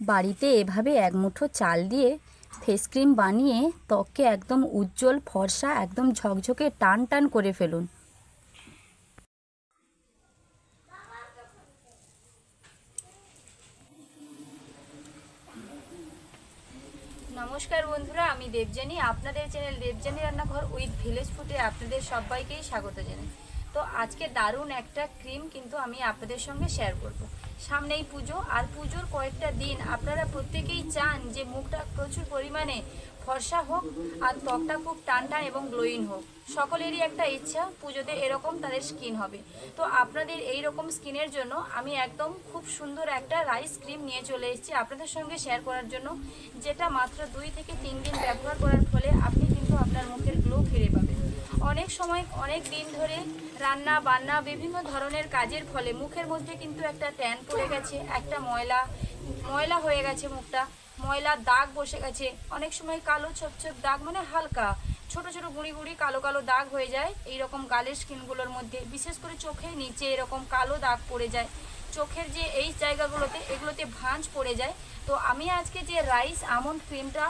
বাড়িতে এভাবে এক মুঠো চাল দিয়ে ফেস ক্রিম বানিয়ে ত্বককে একদম উজ্জ্বল ফর্সা একদম ঝকঝকে টান টান করে ফেলুন। নমস্কার বন্ধুরা, আমি দেবযানী, আপনাদের চ্যানেল দেবযানী রান্নাঘর উইথ ভিলেজ ফুডে আপনাদের সবাইকেই স্বাগত জানাই। তো আজকে দারুণ একটা ক্রিম কিন্তু আমি আপনাদের সঙ্গে শেয়ার করব। সামনেই পুজো, আর পুজোর কয়েকটা দিন আপনারা প্রত্যেকেই চান যে মুখটা প্রচুর পরিমাণে ফর্সা হোক আর ত্বকটা খুব টান টান এবং গ্লোয়িং হোক। সকলেরই একটা ইচ্ছা পুজোতে এরকম তাদের স্কিন হবে। তো আপনাদের এই রকম স্কিনের জন্য আমি একদম খুব সুন্দর একটা রাইস ক্রিম নিয়ে চলে এসেছি আপনাদের সঙ্গে শেয়ার করার জন্য, যেটা মাত্র 2 থেকে 3 দিন ব্যবহার করার ফলে আপনি কিন্তু আপনার মুখের গ্লো ফিরে পাবেন। অনেক সময় অনেক দিন ধরে রান্না বান্না বিভিন্ন ধরনের কাজের ফলে মুখের মধ্যে কিন্তু একটা ট্যান পড়ে গেছে, একটা ময়লা হয়ে গেছে, মুখটা ময়লা দাগ বসে গেছে। অনেক সময় কালো ছোপ ছোপ দাগ, মানে হালকা ছোট ছোট গুঁড়ি গুঁড়ি কালো কালো দাগ হয়ে যায় এই রকম গালের স্কিনগুলোর মধ্যে। বিশেষ করে চোখের নিচে এরকম কালো দাগ পড়ে যায়, চোখের যে এই জায়গাগুলোতে এগুলোতে ভাঁজ পড়ে যায়। তো আমি আজকে যে রাইস আমন্ড ক্রিমটা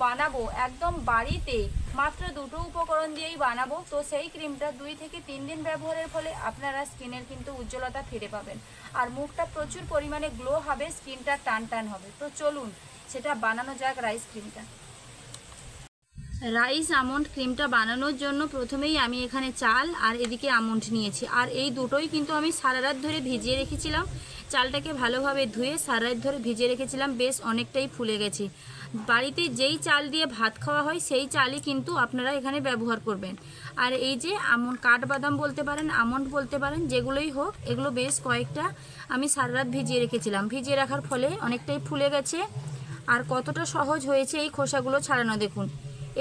বানাবো একদম বাড়িতে মাত্র 2টো উপকরণ দিয়েই বানাবো। তো সেই ক্রিমটা 2 থেকে 3 দিন ব্যবহারের ফলে আপনারা স্কিনের কিন্তু উজ্জ্বলতা ফিরে পাবেন, আর মুখটা প্রচুর পরিমাণে গ্লো হবে, স্কিনটা টান টান হবে। তো চলুন সেটা বানানো যাক রাইস ক্রিমটা। রাইস আমন্ড ক্রিমটা বানানোর জন্য প্রথমেই আমি এখানে চাল আর এদিকে আমন্ড নিয়েছি, আর এই দুটোই কিন্তু আমি সারা রাত ধরে ভিজিয়ে রেখেছিলাম। চালটাকে ভালোভাবে ধুয়ে সারা রাত ধরে ভিজিয়ে রেখেছিলাম, বেশ অনেকটাই ফুলে গেছে। বাড়িতে যেই চাল দিয়ে ভাত খাওয়া হয় সেই চালই কিন্তু আপনারা এখানে ব্যবহার করবেন। আর এই যে আমন্ড, কাঠবাদাম বলতে পারেন, আমন্ড বলতে পারেন, যেগুলোই হোক, এগুলো বেশ কয়েকটা আমি সারা রাত ভিজিয়ে রেখেছিলাম। ভিজিয়ে রাখার ফলে অনেকটাই ফুলে গেছে। আর কতটা সহজ হয়েছে এই খোসাগুলো ছাড়ানো দেখুন।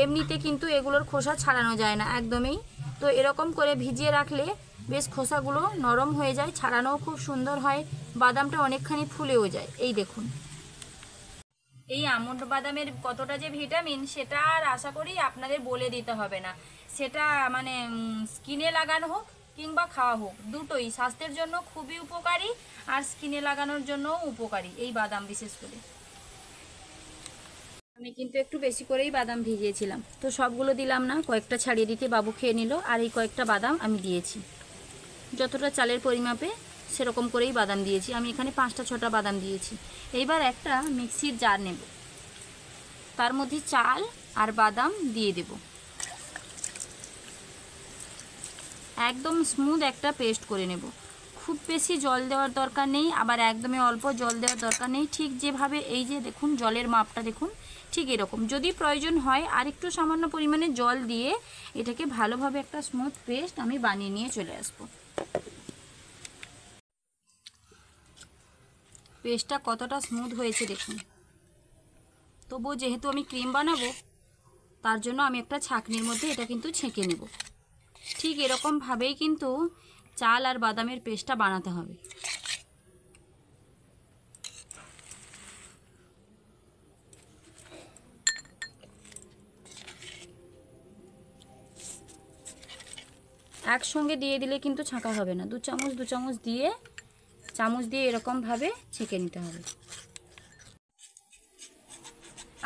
এমনিতে কিন্তু এগুলোর খোসা ছাড়ানো যায় না একদমই। তো এরকম করে ভিজিয়ে রাখলে বেশ খোসাগুলো নরম হয়ে যায়, ছাড়ানোও খুব সুন্দর হয়, বাদামটা অনেকখানি ফুলেও যায়। এই দেখুন, এই আমন্ড বাদামের কতটা যে ভিটামিন সেটা আর আশা করি আপনাদের বলে দিতে হবে না। সেটা মানে স্কিনে লাগানো হোক কিংবা খাওয়া হোক, দুটোই স্বাস্থ্যের জন্য খুবই উপকারী, আর স্কিনে লাগানোর জন্যও উপকারী এই বাদাম বিশেষ করে। আমি কিন্তু একটু বেশি করেই বাদাম ভিজিয়েছিলাম, তো সবগুলো দিলাম না, কয়েকটা ছাড়িয়ে দিতে বাবু খেয়ে নিল। আর এই কয়েকটা বাদাম আমি দিয়েছি যতটা চালের পরিমাপে, সেরকম করেই বাদাম দিয়েছি। আমি এখানে 5টা 6টা বাদাম দিয়েছি। এইবার একটা মিক্সির জার নেব, তার মধ্যে চাল আর বাদাম দিয়ে দেব। একদম স্মুথ একটা পেস্ট করে নেব। খুব বেশি জল দেওয়ার দরকার নেই, আবার একদমই অল্প জল দেওয়ার দরকার নেই। ঠিক যেভাবে এই যে দেখুন জলের মাপটা দেখুন, ঠিক এরকম। যদি প্রয়োজন হয় আর একটু সামান্য পরিমাণে জল দিয়ে এটাকে ভালোভাবে একটা স্মুথ পেস্ট আমি বানিয়ে নিয়ে চলে আসব। পেস্টটা কতটা স্মুথ হয়েছে দেখুন। তবুও যেহেতু আমি ক্রিম বানাবো তার জন্য আমি একটা ছাঁকনির মধ্যে এটা কিন্তু ছেঁকে নেব। ঠিক এরকমভাবেই কিন্তু চাল আর বাদামের পেস্টটা বানাতে হবে। একসঙ্গে দিয়ে দিলে কিন্তু ছাঁকা হবে না, 2 চামচ 2 চামচ দিয়ে এরকমভাবে ছেঁকে নিতে হবে।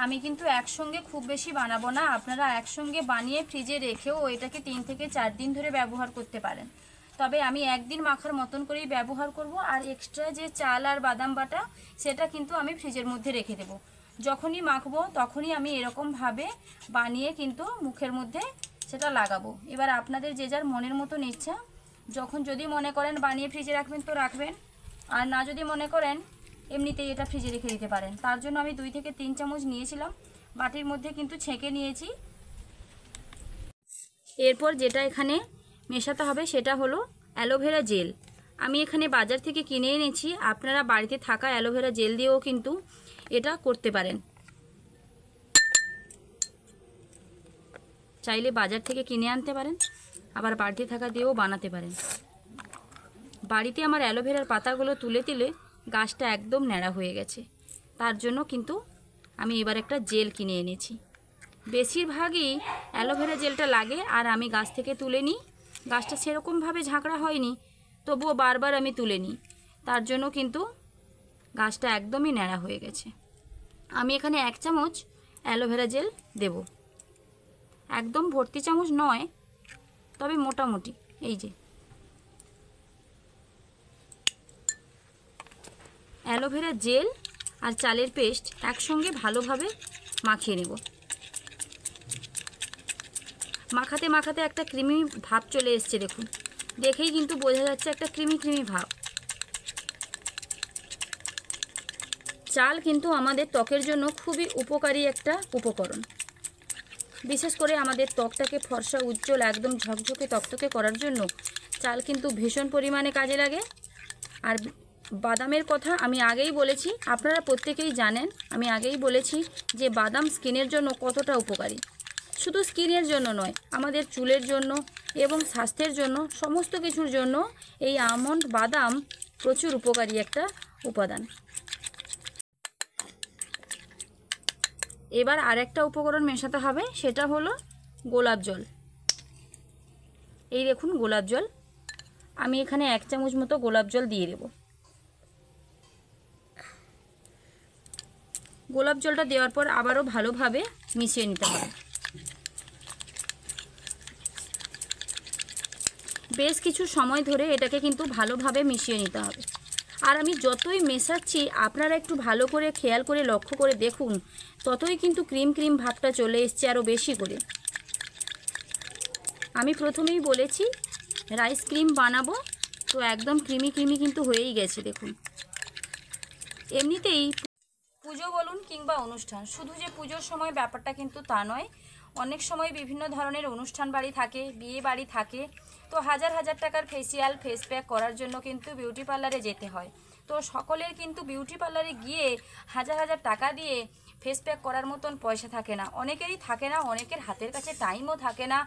আমি কিন্তু একসঙ্গে খুব বেশি বানাবো না, আপনারা একসঙ্গে বানিয়ে ফ্রিজে রেখেও এটাকে 3 থেকে 4 দিন ধরে ব্যবহার করতে পারেন। তবে আমি একদিন মাখার মতন করেই ব্যবহার করব, আর এক্সট্রা যে চাল আর বাদাম বাটা সেটা কিন্তু আমি ফ্রিজের মধ্যে রেখে দেব। যখনই মাখবো তখনই আমি এরকমভাবে বানিয়ে কিন্তু মুখের মধ্যে সেটা লাগাবো। এবার আপনাদের যে যার মনের মতন ইচ্ছা, যখন যদি মনে করেন বানিয়ে ফ্রিজে রাখবেন তো রাখবেন, আর না যদি মনে করেন এমনিতেই এটা ফ্রিজে রেখে দিতে পারেন। তার জন্য আমি 2 থেকে 3 চামচ নিয়েছিলাম, বাটির মধ্যে কিন্তু ছেঁকে নিয়েছি। এরপর যেটা এখানে মেশাতে হবে সেটা হলো অ্যালোভেরা জেল। আমি এখানে বাজার থেকে কিনে এনেছি, আপনারা বাড়িতে থাকা অ্যালোভেরা জেল দিয়েও কিন্তু এটা করতে পারেন। চাইলে বাজার থেকে কিনে আনতে পারেন, আবার বাড়িতে থাকা দিয়েও বানাতে পারেন। বাড়িতে আমার অ্যালোভেরার পাতাগুলো তুলে তুলে গাছটা একদম ন্যাড়া হয়ে গেছে, তার জন্য কিন্তু আমি এবার একটা জেল কিনে এনেছি। বেশিরভাগই অ্যালোভেরা জেলটা লাগে, আর আমি গাছ থেকে তুলে নিই। গাছটা সেরকমভাবে ঝাঁকড়া হয়নি, তবুও বারবার আমি তুলে নিই, তার জন্য কিন্তু গাছটা একদমই ন্যাড়া হয়ে গেছে। আমি এখানে 1 চামচ অ্যালোভেরা জেল দেব, একদম ভর্তি চামচ নয়, তবে মোটামুটি। এই যে অ্যালোভেরা জেল আর চালের পেস্ট একসঙ্গে ভালোভাবে মাখিয়ে নেব। মাখাতে মাখাতে একটা ক্রিমি ভাব চলে এসছে, দেখুন, দেখেই কিন্তু বোঝা যাচ্ছে একটা ক্রিমি ক্রিমি ভাব। চাল কিন্তু আমাদের ত্বকের জন্য খুবই উপকারী একটা উপকরণ। বিশেষ করে আমাদের ত্বকটাকে ফর্সা, উজ্জ্বল, একদম ঝকঝকে তকতকে করার জন্য চাল কিন্তু ভীষণ পরিমাণে কাজে লাগে। আর বাদামের কথা আমি আগেই বলেছি, আপনারা প্রত্যেকেই জানেন, আমি আগেই বলেছি যে বাদাম স্কিনের জন্য কতটা উপকারী। শুধু স্কিনের জন্য নয়, আমাদের চুলের জন্য এবং স্বাস্থ্যের জন্য, সমস্ত কিছুর জন্য এই আমন্ড, বাদাম প্রচুর উপকারী একটা উপাদান। এবার আরেকটা উপকরণ মেশাতে হবে, সেটা হলো গোলাপ জল। এই দেখুন গোলাপ জল, আমি এখানে 1 চামচ মতো গোলাপ জল দিয়ে দেব। গোলাপ জলটা দেওয়ার পর আবারও ভালোভাবে মিশিয়ে নিতে হবে। বেশ কিছু সময় ধরে এটাকে কিন্তু ভালোভাবে মিশিয়ে নিতে হবে। আর আমি যতই মেশাচ্ছি আপনারা একটু ভালো করে খেয়াল করে লক্ষ্য করে দেখুন, ততই কিন্তু ক্রিম ক্রিম ভাবটা চলে এসছে আরও বেশি করে। আমি প্রথমেই বলেছি রাইস ক্রিম বানাবো, তো একদম ক্রিমি ক্রিমি কিন্তু হয়েই গেছে। দেখুন, এমনিতেই পুজো বলুন কিংবা অনুষ্ঠান, শুধু যে পুজোর সময় ব্যাপারটা কিন্তু তা নয়, অনেক সময় বিভিন্ন ধরনের অনুষ্ঠান বাড়ি থাকে, বিয়ে বাড়ি থাকে, তো হাজার হাজার টাকার ফেসিয়াল, ফেস প্যাক করার জন্য কিন্তু বিউটি পার্লারে যেতে হয়। তো সকলের কিন্তু বিউটি পার্লারে গিয়ে হাজার হাজার টাকা দিয়ে ফেস প্যাক করার মতন পয়সা থাকে না, অনেকেরই থাকে না, অনেকের হাতের কাছে টাইমও থাকে না,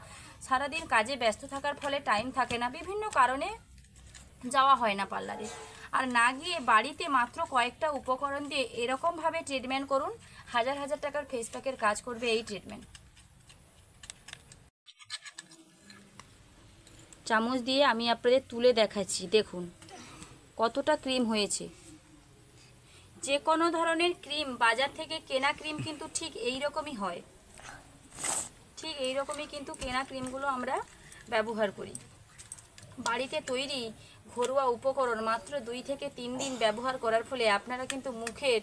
সারাদিন কাজে ব্যস্ত থাকার ফলে টাইম থাকে না, বিভিন্ন কারণে যাওয়া হয় না পার্লারে। আর না গিয়ে বাড়িতে মাত্র কয়েকটা উপকরণ দিয়ে এরকমভাবে ট্রিটমেন্ট করুন, হাজার হাজার টাকার ফেস প্যাকের কাজ করবে এই ট্রিটমেন্ট। চামচ দিয়ে আমি আপনাদের তুলে দেখাচ্ছি, দেখুন কতটা ক্রিম হয়েছে। যে কোনো ধরনের ক্রিম, বাজার থেকে কেনা ক্রিম কিন্তু ঠিক এই রকমই হয়, ঠিক এই রকমই কিন্তু কেনা ক্রিমগুলো আমরা ব্যবহার করি। বাড়িতে তৈরি ঘরোয়া উপকরণ মাত্র 2 থেকে 3 দিন ব্যবহার করার ফলে আপনারা কিন্তু মুখের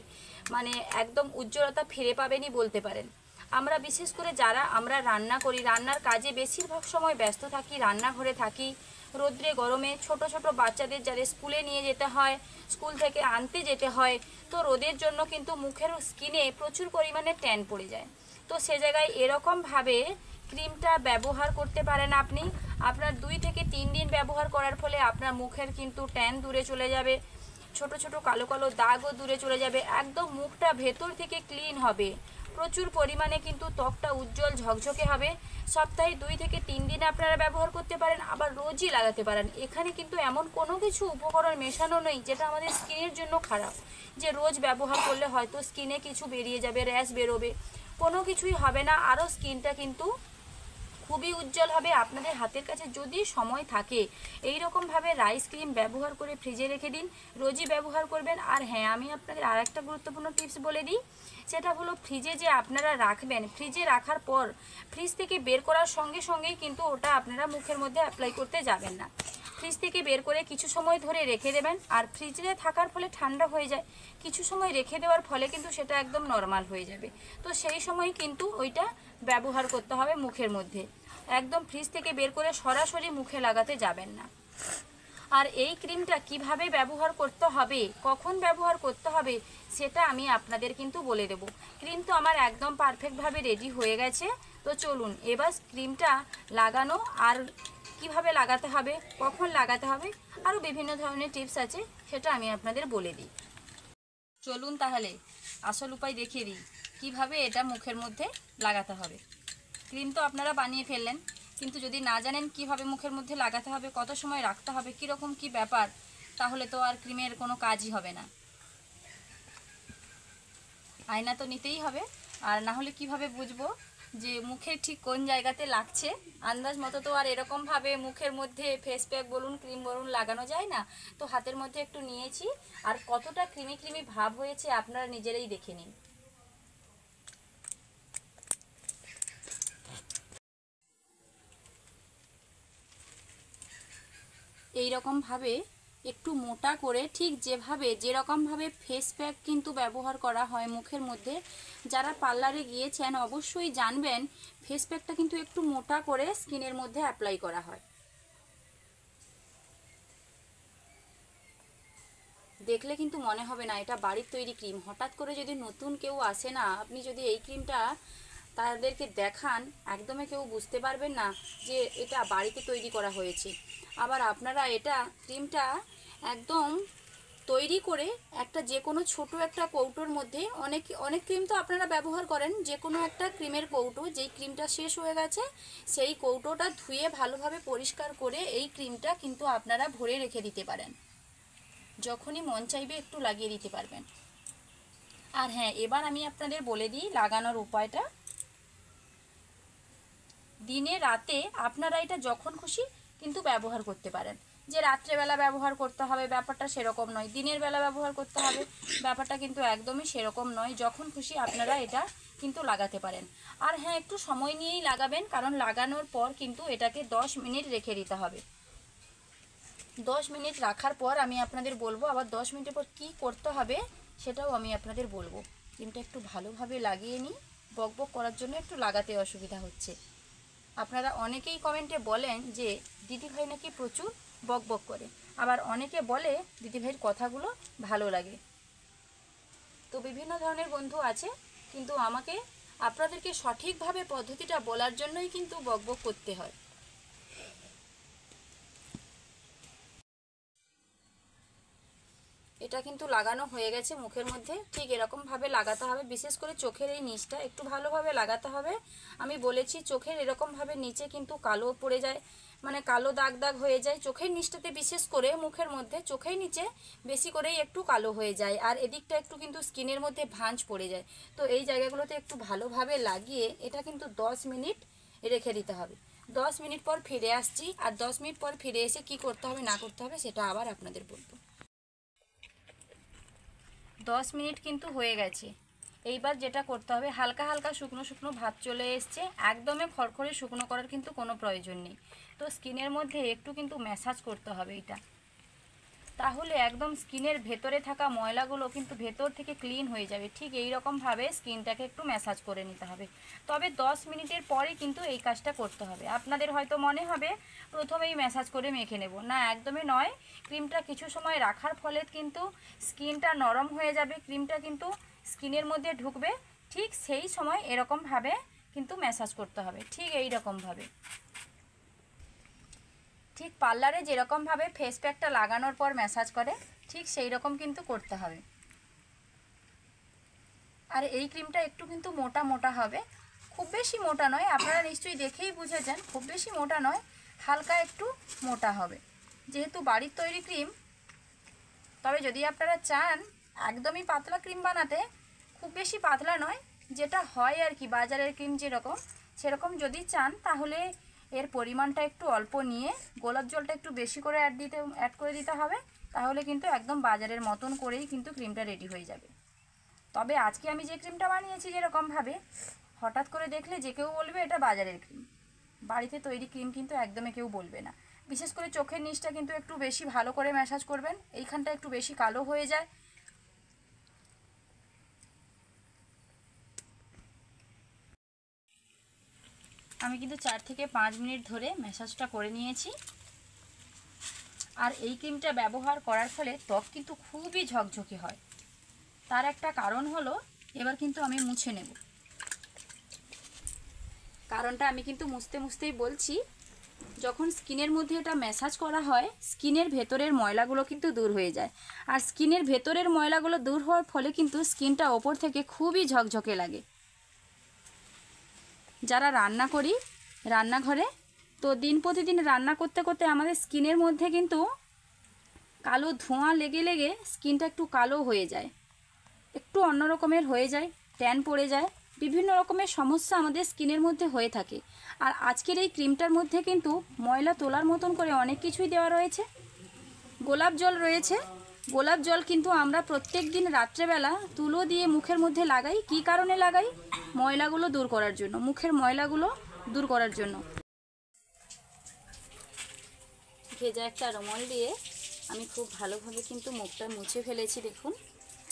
মানে একদম উজ্জ্বলতা ফিরে পাবেনই বলতে পারেন। আমরা বিশেষ করে যারা আমরা রান্না করি, রান্নার কাজে বেশিরভাগ সময় ব্যস্ত থাকি, রান্নাঘরে থাকি, রোদ্রে গরমে, ছোট ছোট বাচ্চাদের যাদের স্কুলে নিয়ে যেতে হয়, স্কুল থেকে আনতে যেতে হয়, তো রোদের জন্য কিন্তু মুখের স্কিনে প্রচুর পরিমাণে ট্যান পড়ে যায়। তো সে জায়গায় এরকমভাবে ক্রিমটা ব্যবহার করতে পারেন আপনি। আপনার 2 থেকে 3 দিন ব্যবহার করার ফলে আপনার মুখের কিন্তু ট্যান দূরে চলে যাবে, ছোট ছোট কালো কালো দাগও দূরে চলে যাবে, একদম মুখটা ভেতর থেকে ক্লিন হবে, প্রচুর পরিমাণে কিন্তু ত্বকটা উজ্জ্বল ঝকঝকে হবে। সপ্তাহে 2 থেকে 3 দিন আপনারা ব্যবহার করতে পারেন, আবার রোজই লাগাতে পারেন। এখানে কিন্তু এমন কোনো কিছু উপকরণ মেশানো নেই যেটা আমাদের স্কিনের জন্য খারাপ, যে রোজ ব্যবহার করলে হয়তো স্কিনে কিছু বেরিয়ে যাবে, র্যাশ বেরোবে, কোনো কিছুই হবে না। আরও স্কিনটা কিন্তু খুবই উজ্জ্বল হবে। আপনাদের হাতের কাছে যদি সময় থাকে এই রকমভাবে রাইস ক্রিম ব্যবহার করে ফ্রিজে রেখে দিন, রোজই ব্যবহার করবেন। আর হ্যাঁ, আমি আপনাদের আর একটা গুরুত্বপূর্ণ টিপস বলে দিই, সেটা হলো ফ্রিজে যে আপনারা রাখবেন, ফ্রিজে রাখার পর ফ্রিজ থেকে বের করার সঙ্গে সঙ্গেই কিন্তু ওটা আপনারা মুখের মধ্যে অ্যাপ্লাই করতে যাবেন না। ফ্রিজ থেকে বের করে কিছু সময় ধরে রেখে দেবেন, আর ফ্রিজে থাকার ফলে ঠান্ডা হয়ে যায়, কিছু সময় রেখে দেওয়ার ফলে কিন্তু সেটা একদম নর্মাল হয়ে যাবে। তো সেই সময় কিন্তু ওইটা ব্যবহার করতে হবে মুখের মধ্যে, একদম ফ্রিজ থেকে বের করে সরাসরি মুখে লাগাতে যাবেন না। আর এই ক্রিমটা কিভাবে ব্যবহার করতে হবে, কখন ব্যবহার করতে হবে, সেটা আমি আপনাদের কিন্তু বলে দেব। ক্রিম তো আমার একদম পারফেক্টভাবে রেডি হয়ে গেছে। তো চলুন এবার ক্রিমটা লাগানো, আর কিভাবে লাগাতে হবে, কখন লাগাতে হবে, আরও বিভিন্ন ধরনের টিপস আছে, সেটা আমি আপনাদের বলে দিই। চলুন তাহলে আসল উপায় দেখিয়ে দিই কীভাবে এটা মুখের মধ্যে লাগাতে হবে। ক্রিম তো আপনারা বানিয়ে ফেললেন, কিন্তু যদি না জানেন কিভাবে মুখের মধ্যে লাগাতে হবে, কত সময় রাখতে হবে, কীরকম কী ব্যাপার, তাহলে তো আর ক্রিমের কোনো কাজই হবে না। আয়না তো নিতেই হবে, আর না হলে কীভাবে বুঝবো যে মুখে ঠিক কোন জায়গাতে লাগছে। আন্দাজ মতো তো আর এরকমভাবে মুখের মধ্যে ফেস প্যাক বলুন, ক্রিম বলুন লাগানো যায় না। তো হাতের মধ্যে একটু নিয়েছি, আর কতটা ক্রিমি ক্রিমি ভাব হয়েছে আপনারা নিজেরাই দেখে নিন। এই রকম ভাবে একটু মোটা করে, ঠিক যেরকমভাবে ফেস প্যাক কিন্তু ব্যবহার করা হয় মুখের মধ্যে, যারা পার্লারে গিয়েছেন অবশ্যই জানবেন ফেস প্যাকটা কিন্তু একটু মোটা করে স্কিনের মধ্যে অ্যাপ্লাই করা হয়। দেখলে কিন্তু মনে হবে না এটা বাড়ির তৈরি ক্রিম। হঠাৎ করে যদি নতুন কেউ আসে না, আপনি যদি এই ক্রিমটা তাদেরকে দেখান, একদমই কেউ বুঝতে পারবেন না যে এটা বাড়িতে তৈরি করা হয়েছে। আবার আপনারা এটা ক্রিমটা একদম তৈরি করে একটা যে কোনো ছোটো একটা কৌটোর মধ্যে, অনেক ক্রিম তো আপনারা ব্যবহার করেন, যে কোনো একটা ক্রিমের কৌটো, যেই ক্রিমটা শেষ হয়ে গেছে সেই কৌটোটা ধুয়ে ভালোভাবে পরিষ্কার করে এই ক্রিমটা কিন্তু আপনারা ভরে রেখে দিতে পারেন। যখনই মন চাইবে একটু লাগিয়ে দিতে পারবেন। আর হ্যাঁ, এবার আমি আপনাদের বলে দিই লাগানোর উপায়টা। দিনে রাতে আপনারা এটা যখন খুশি কিন্তু ব্যবহার করতে পারেন। যে রাত্রেবেলা ব্যবহার করতে হবে ব্যাপারটা সেরকম নয়, দিনের বেলা ব্যবহার করতে হবে ব্যাপারটা কিন্তু একদমই সেরকম নয়। যখন খুশি আপনারা এটা কিন্তু লাগাতে পারেন। আর হ্যাঁ, একটু সময় নিয়েই লাগাবেন, কারণ লাগানোর পর কিন্তু এটাকে 10 মিনিট রেখে দিতে হবে। 10 মিনিট রাখার পর আমি আপনাদের বলবো আবার 10 মিনিটের পর কী করতে হবে সেটাও আমি আপনাদের বলবো। ক্রিমটা একটু ভালোভাবে লাগিয়ে নিই। বকবক করার জন্য একটু লাগাতে অসুবিধা হচ্ছে। আপনারা অনেকেই কমেন্টে বলেন যে দিদিভাই নাকি প্রচুর বকবক করে, আবার অনেকে বলে দিদিভাইয়ের কথাগুলো ভালো লাগে। তো বিভিন্ন ধরনের বন্ধু আছে, কিন্তু আমাকে আপনাদেরকে সঠিকভাবে পদ্ধতিটা বলার জন্যই কিন্তু বকবক করতে হয়। এটা কিন্তু লাগানো হয়ে গেছে মুখের মধ্যে। ঠিক এরকমভাবে লাগাতে হবে, বিশেষ করে চোখের এই নিচটা একটু ভালোভাবে লাগাতে হবে। আমি বলেছি চোখের এরকমভাবে নিচে কিন্তু কালো পড়ে যায়, মানে কালো দাগ দাগ হয়ে যায় চোখের নিচটাতে, বিশেষ করে মুখের মধ্যে চোখের নিচে বেশি করেই একটু কালো হয়ে যায়, আর এদিকটা একটু কিন্তু স্কিনের মধ্যে ভাঁজ পড়ে যায়। তো এই জায়গাগুলোতে একটু ভালোভাবে লাগিয়ে এটা কিন্তু 10 মিনিট রেখে দিতে হবে। 10 মিনিট পর ফিরে আসছি, আর 10 মিনিট পর ফিরে এসে কি করতে হবে না করতে হবে সেটা আবার আপনাদের বলবো। 10 মিনিট কিন্তু হয়ে গেছে। এইবার যেটা করতে হবে, হালকা হালকা শুকনো শুকনো ভাব চলে এসছে, একদমই খড়খড়ে শুকনো করার কিন্তু কোনো প্রয়োজন নেই। তো স্কিনের মধ্যে একটু কিন্তু ম্যাসাজ করতে হবে এটা, তাহলে একদম স্কিনের ভেতরে থাকা ময়লাগুলো কিন্তু ভেতর থেকে ক্লিন হয়ে যাবে। ঠিক এই রকমভাবে স্কিনটাকে একটু ম্যাসাজ করে নিতে হবে। তবে 10 মিনিটের পরেই কিন্তু এই কাজটা করতে হবে। আপনাদের হয়তো মনে হবে প্রথমেই ম্যাসাজ করে মেখে নেব, না একদমই নয়। ক্রিমটা কিছু সময় রাখার ফলে কিন্তু স্কিনটা নরম হয়ে যাবে, ক্রিমটা কিন্তু স্কিনের মধ্যে ঢুকবে। ঠিক সেই সময় এরকমভাবে কিন্তু ম্যাসাজ করতে হবে, ঠিক এই রকমভাবে। ঠিক পার্লারে যেরকমভাবে ফেস প্যাকটা লাগানোর পর ম্যাসাজ করে ঠিক সেই রকম কিন্তু করতে হবে। আর এই ক্রিমটা একটু কিন্তু মোটা মোটা হবে, খুব বেশি মোটা নয়। আপনারা নিশ্চয়ই দেখেই বুঝেছেন খুব বেশি মোটা নয়, হালকা একটু মোটা হবে, যেহেতু বাড়ির তৈরি ক্রিম। তবে যদি আপনারা চান একদমই পাতলা ক্রিম বানাতে, খুব বেশি পাতলা নয়, যেটা হয় আর কি বাজারের ক্রিম যেরকম, সেরকম যদি চান তাহলে এর পরিমাণটা একটু অল্প নিয়ে গোলাপ জলটা একটু বেশি করে অ্যাড করে দিতে হবে। তাহলে কিন্তু একদম বাজারের মতন করেই কিন্তু ক্রিমটা রেডি হয়ে যাবে। তবে আজকে আমি যে ক্রিমটা বানিয়েছি যেরকমভাবে, হঠাৎ করে দেখলে যে কেউ বলবে এটা বাজারের ক্রিম। বাড়িতে তৈরি ক্রিম কিন্তু একদমই কেউ বলবে না। বিশেষ করে চোখের নিচটা কিন্তু একটু বেশি ভালো করে ম্যাসাজ করবেন, এইখানটা একটু বেশি কালো হয়ে যায়। আমি কিন্তু 4 থেকে 5 মিনিট ধরে ম্যাসাজটা করে নিয়েছি। আর এই ক্রিমটা ব্যবহার করার ফলে ত্বক কিন্তু খুবই ঝকঝকে হয়। তার একটা কারণ হলো, এবার কিন্তু আমি মুছে নেব। কারণটা আমি কিন্তু মুছতেই বলছি। যখন স্কিনের মধ্যে এটা ম্যাসাজ করা হয়, স্কিনের ভেতরের ময়লাগুলো কিন্তু দূর হয়ে যায়। আর স্কিনের ভেতরের ময়লাগুলো দূর হওয়ার ফলে কিন্তু স্কিনটা ওপর থেকে খুবই ঝকঝকে লাগে। যারা রান্না করি রান্নাঘরে, তো দিন প্রতিদিন রান্না করতে করতে আমাদের স্কিনের মধ্যে কিন্তু কালো ধোঁয়া লেগে লেগে স্কিনটা একটু কালো হয়ে যায়, একটু অন্য রকমের হয়ে যায়, ট্যান পড়ে যায়, বিভিন্ন রকমের সমস্যা আমাদের স্কিনের মধ্যে হয়ে থাকে। আর আজকের এই ক্রিমটার মধ্যে কিন্তু ময়লা তোলার মতন করে অনেক কিছুই দেওয়া রয়েছে। গোলাপ জল রয়েছে। গোলাপ জল কিন্তু আমরা প্রত্যেক দিন রাত্রেবেলা তুলো দিয়ে মুখের মধ্যে লাগাই। কী কারণে লাগাই? ময়লাগুলো দূর করার জন্য, মুখের ময়লাগুলো দূর করার জন্য। ভেজা একটা রুমাল দিয়ে আমি খুব ভালোভাবে কিন্তু মুখটা মুছে ফেলেছি। দেখুন,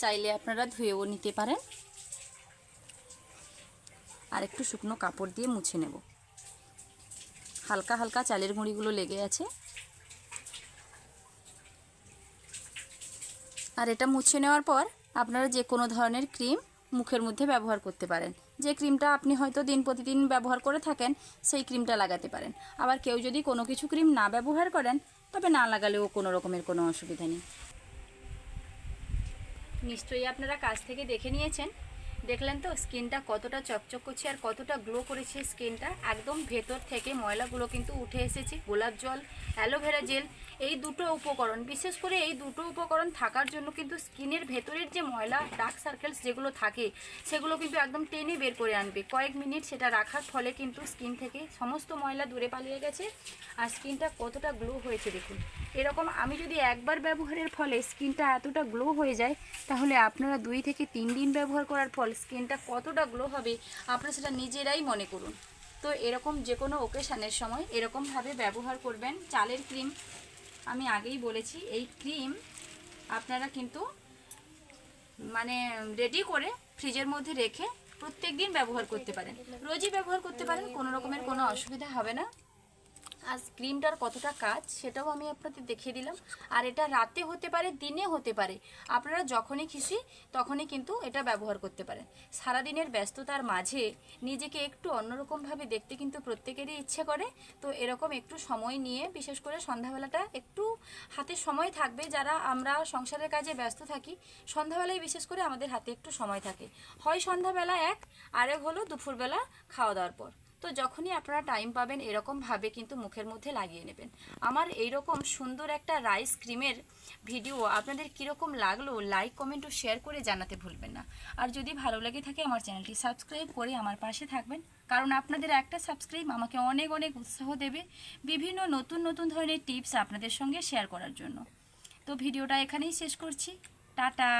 চাইলে আপনারা ধুয়েও নিতে পারেন। আর একটু শুকনো কাপড় দিয়ে মুছে নেব। হালকা হালকা চালের গুঁড়িগুলো লেগে আছে। আর এটা মুছে নেওয়ার পর আপনারা যে কোনো ধরনের ক্রিম মুখের মধ্যে ব্যবহার করতে পারেন। যে ক্রিমটা আপনি হয়তো দিন প্রতিদিন ব্যবহার করে থাকেন সেই ক্রিমটা লাগাতে পারেন। আবার কেউ যদি কোনো কিছু ক্রিম না ব্যবহার করেন তবে না লাগালেও কোনো রকমের কোনো অসুবিধা নেই। নিশ্চয়ই আপনারা কাছ থেকে দেখে নিয়েছেন, দেখলেন তো স্কিনটা কতটা চকচক করছে আর কতটা গ্লো করেছে স্কিনটা। একদম ভেতর থেকে ময়লাগুলো কিন্তু উঠে এসেছে। গোলাপ জল, অ্যালোভেরা জেল, এই দুটো উপকরণ, বিশেষ করে এই দুটো উপকরণ থাকার জন্য কিন্তু স্কিনের ভেতরের যে ময়লা, ডার্ক সার্কেলস যেগুলো থাকে সেগুলো কিন্তু একদম টেনে বের করে আনবে। কয়েক মিনিট সেটা রাখার ফলে কিন্তু স্কিন থেকে সমস্ত ময়লা দূরে পালিয়ে গেছে আর স্কিনটা কতটা গ্লো হয়েছে দেখুন। এরকম আমি যদি একবার ব্যবহারের ফলে স্কিনটা এতটা গ্লো হয়ে যায়, তাহলে আপনারা 2 থেকে 3 দিন ব্যবহার করার ফল স্কিনটা কতটা গ্লো হবে আপনারা সেটা নিজেরাই মনে করুন। তো এরকম যে কোনো ওকেশানের সময় এরকমভাবে ব্যবহার করবেন। চালের ক্রিম আমি আগেই বলেছি, এই ক্রিম আপনারা কিন্তু মানে রেডি করে ফ্রিজের মধ্যে রেখে প্রত্যেক দিন ব্যবহার করতে পারেন, রোজই ব্যবহার করতে পারেন, কোনো রকমের কোনো অসুবিধা হবে না। আর ক্রিমটার কতটা কাজ সেটাও আমি আপনাদের দেখিয়ে দিলাম। আর এটা রাতে হতে পারে, দিনে হতে পারে, আপনারা যখনই খুশি তখনই কিন্তু এটা ব্যবহার করতে পারেন। সারাদিনের ব্যস্ততার মাঝে নিজেকে একটু অন্যরকমভাবে দেখতে কিন্তু প্রত্যেকেরই ইচ্ছে করে। তো এরকম একটু সময় নিয়ে, বিশেষ করে সন্ধ্যাবেলাটা একটু হাতে সময় থাকবে, যারা আমরা সংসারের কাজে ব্যস্ত থাকি সন্ধ্যাবেলায় বিশেষ করে আমাদের হাতে একটু সময় থাকে, হয় সন্ধ্যাবেলা আরেক হলো দুপুরবেলা খাওয়া দাওয়ার পর। তো যখনই আপনারা টাইম পাবেন এরকমভাবে কিন্তু মুখের মধ্যে লাগিয়ে নেবেন। আমার এইরকম সুন্দর একটা রাইস ক্রিমের ভিডিও আপনাদের কীরকম লাগলো লাইক, কমেন্ট ও শেয়ার করে জানাতে ভুলবেন না। আর যদি ভালো লেগে থাকে আমার চ্যানেলটি সাবস্ক্রাইব করে আমার পাশে থাকবেন, কারণ আপনাদের একটা সাবস্ক্রাইব আমাকে অনেক অনেক উৎসাহ দেবে বিভিন্ন নতুন নতুন ধরনের টিপস আপনাদের সঙ্গে শেয়ার করার জন্য। তো ভিডিওটা এখানেই শেষ করছি। টাটা।